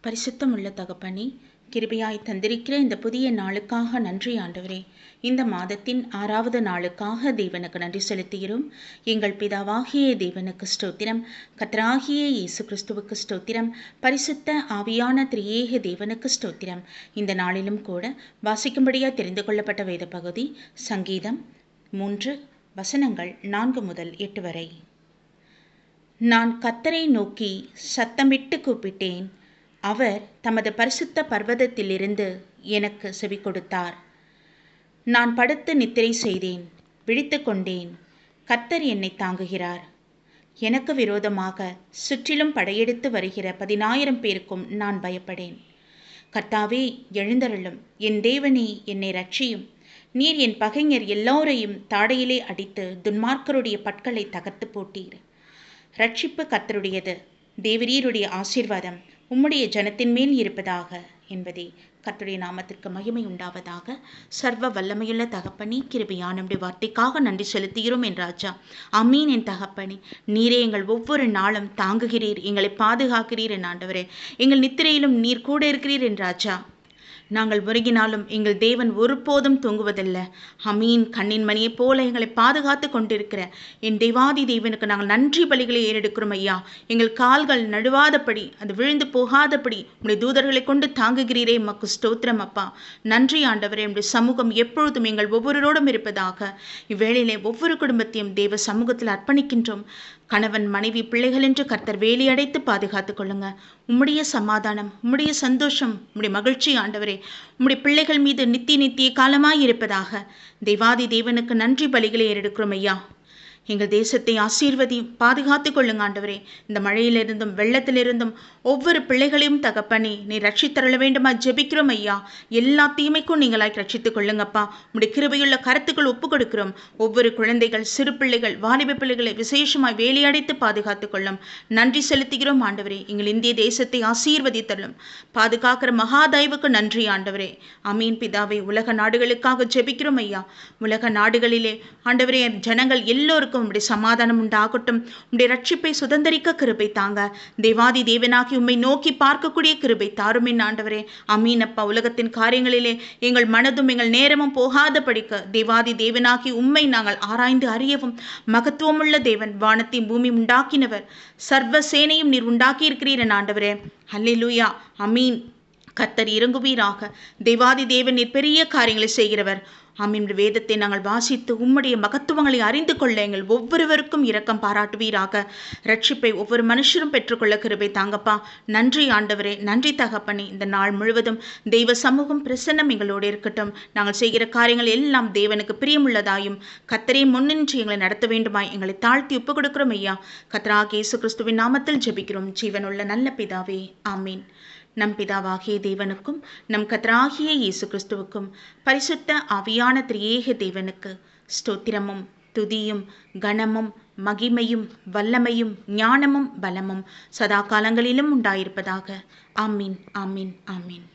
பரிசுத்தமுள்ள தகப்பனே, கிருபையாய் தந்திருக்கிற இந்த புதிய நாளுக்காக நன்றி ஆண்டவரே. இந்த மாதத்தின் 6வது நாளுக்காக தேவனுக்கு நன்றி செலுத்துகிறோம். எங்கள் பிதாவாகிய தேவனுக்கு ஸ்தோத்திரம், கர்த்தராகிய இயேசு கிறிஸ்துவுக்கு ஸ்தோத்திரம், பரிசுத்த ஆவியான திரியேக தேவனுக்கு ஸ்தோத்திரம். இந்த நாளிலும் கூட வாசிக்கும்படியாக தெரிந்து கொள்ளப்பட்ட வேத பகுதி சங்கீதம் 3 வசனங்கள் 4 முதல் 8 வரை. நான் கர்த்தரை நோக்கி சத்தமிட்டு கூப்பிட்டேன். அவர் தமது பரிசுத்த பர்வதத்திலிருந்து எனக்கு செவி கொடுத்தார். நான் படுத்து நித்திரை செய்தேன், விழித்து கொண்டேன். கர்த்தர் என்னை தாங்குகிறார். எனக்கு விரோதமாக சுற்றிலும் படையெடுத்து வருகிற 10,000 பேருக்கும் நான் பயப்படேன். கர்த்தாவே, எழுந்தருளும். என் தேவனே, என்னை ரட்சியும். நீர் என் பகைஞர் எல்லோரையும் தாடையிலே அடித்து துன்மார்க்கருடைய பற்களை தகர்த்து போட்டீர். ரட்சிப்பு கர்த்தருடையது. தேவரீருடைய ஆசீர்வாதம் உம்முடைய ஜனத்தின் மேல் இருப்பதாக என்பதே. கர்த்தருடைய நாமத்திற்கு மகிமை உண்டாவதாக. சர்வ வல்லமையுள்ள தகப்பனே, கிருபையான நம்முடைய வார்த்தைக்காக நன்றி செலுத்துகிறோம் என் ராஜா. அமீன். என் தகப்பனே, நீரே எங்கள் ஒவ்வொரு நாளும் தாங்குகிறீர், எங்களை பாதுகாக்கிறீர் என் ஆண்டவரே. எங்கள் நித்திரையிலும் நீர் கூட இருக்கிறீர் என் ராஜா. நாங்கள் முருகினாலும் எங்கள் தேவன் ஒருபோதும் தூங்குவதில்லை. அமீன். கண்ணின் மணியைப் போல எங்களை பாதுகாத்து கொண்டிருக்கிற என் தேவாதி தேவனுக்கு நாங்கள் நன்றி பலிகளை ஏறெடுக்கிறோம் ஐயா. எங்கள் கால்கள் நடுவாதபடி, அது விழுந்து போகாதபடி உடைய தூதர்களை கொண்டு தாங்குகிறீரே, மக்கு ஸ்தோத்திரம் அப்பா. நன்றி ஆண்டவரே. உடைய சமூகம் எப்பொழுதும் எங்கள் ஒவ்வொருவரோடும் இருப்பதாக. இவ்வேளையிலே ஒவ்வொரு குடும்பத்தையும் தேவ சமூகத்தில் அர்ப்பணிக்கின்றோம். கணவன், மனைவி, பிள்ளைகள் என்று கர்த்தர் வேலி அடைத்து பாதுகாத்துக் கொள்ளுங்க. உம்முடைய சமாதானம், உம்முடைய சந்தோஷம், உம்முடைய மகிழ்ச்சி ஆண்டவரே உம்முடைய பிள்ளைகள் மீது நித்திய காலமாய் இருப்பதாக. தேவாதி தேவனுக்கு நன்றி பலிகளை ஏறெடுக்கிறோம் ஐயா. எங்கள் தேசத்தை ஆசீர்வதியும், பாதுகாத்து கொள்ளுங்க ஆண்டவரே. இந்த மழையிலிருந்தும் வெள்ளத்திலிருந்தும் ஒவ்வொரு பிள்ளைகளையும் தகப்பனே நீ ரட்சித்தரல வேண்டுமா ஜெபிக்கிறோம் ஐயா. எல்லா தீமைக்கும் நீங்களாய் ரட்சித்துக் கொள்ளுங்கப்பா. உடைய கிருபையுள்ள கருத்துக்கள் ஒப்பு கொடுக்கிறோம். ஒவ்வொரு குழந்தைகள், சிறு பிள்ளைகள், வாலிப பிள்ளைகளை விசேஷமாய் வேலையடைத்து பாதுகாத்துக் கொள்ளும். நன்றி செலுத்துகிறோம் ஆண்டவரே. எங்கள் இந்திய தேசத்தை ஆசீர்வதித்தள்ளும். பாதுகாக்கிற மகாதயவுக்கு நன்றி ஆண்டவரே. அமீன் பிதாவே. உலக நாடுகளுக்காக ஜெபிக்கிறோம் ஐயா. உலக நாடுகளிலே ஆண்டவரே ஜனங்கள் எல்லோருக்கும் உம்முடைய சமாதானம் உண்டாகட்டும். உம்முடைய ரட்சிப்பை சுதந்திரிக்க கிருபை தாங்க. தேவாதி தேவனாகி உம்மை நோக்கி பார்க்கக்கூடிய கிருபை தாரும் என் ஆண்டவரே. அமீன் அப்பா. உலகத்தின் காரியங்களிலே எங்கள் மனதும் எங்கள் நேரமும் போகாத படிக்க தேவாதி தேவனாகி உம்மை நாங்கள் ஆராய்ந்து அறியவும். மகத்துவமுள்ள தேவன், வானத்தையும் பூமி உண்டாக்கினவர், சர்வ சேனையும் நீர் உண்டாக்கி இருக்கிறீர் என் ஆண்டவரே. அல்லேலூயா. அமீன். கர்த்தர் இறங்குவீராக. தேவாதி தேவன் நீர் பெரிய காரியங்களை செய்கிறவர். ஆமீன். வேதத்தை நாங்கள் வாசித்து உம்முடைய மகத்துவங்களை அறிந்து கொள்ள எங்கள் ஒவ்வொருவருக்கும் இரக்கம் பாராட்டுவீராக. ரட்சிப்பை ஒவ்வொரு மனுஷரும் பெற்றுக்கொள்ள கிருபை தாங்கப்பா. நன்றி ஆண்டவரே. நன்றி தகப்பனே. இந்த நாள் முழுவதும் தெய்வ சமூகம் பிரசன்னம் எங்களோடு இருக்கட்டும். நாங்கள் செய்கிற காரியங்கள் எல்லாம் தேவனுக்கு பிரியமுள்ளதாயும் கர்த்தரே முன்னின்று எங்களை நடத்த வேண்டுமாய் எங்களை தாழ்த்தி ஒப்பு கொடுக்கிறோம் ஐயா. கர்த்தராகிய இயேசு கிறிஸ்துவின் நாமத்தில் ஜெபிக்கிறோம் ஜீவனுள்ள நல்ல பிதாவே. ஆமீன். நம் பிதாவாகிய தேவனுக்கும் நம் கர்த்தராகிய இயேசு கிறிஸ்துவுக்கும் பரிசுத்த ஆவியான திரியேக தேவனுக்கு ஸ்தோத்திரமும் துதியும் கனமும் மகிமையும் வல்லமையும் ஞானமும் பலமும் சதா காலங்களிலும் உண்டாயிருப்பதாக. ஆமீன். ஆமீன். ஆமீன்.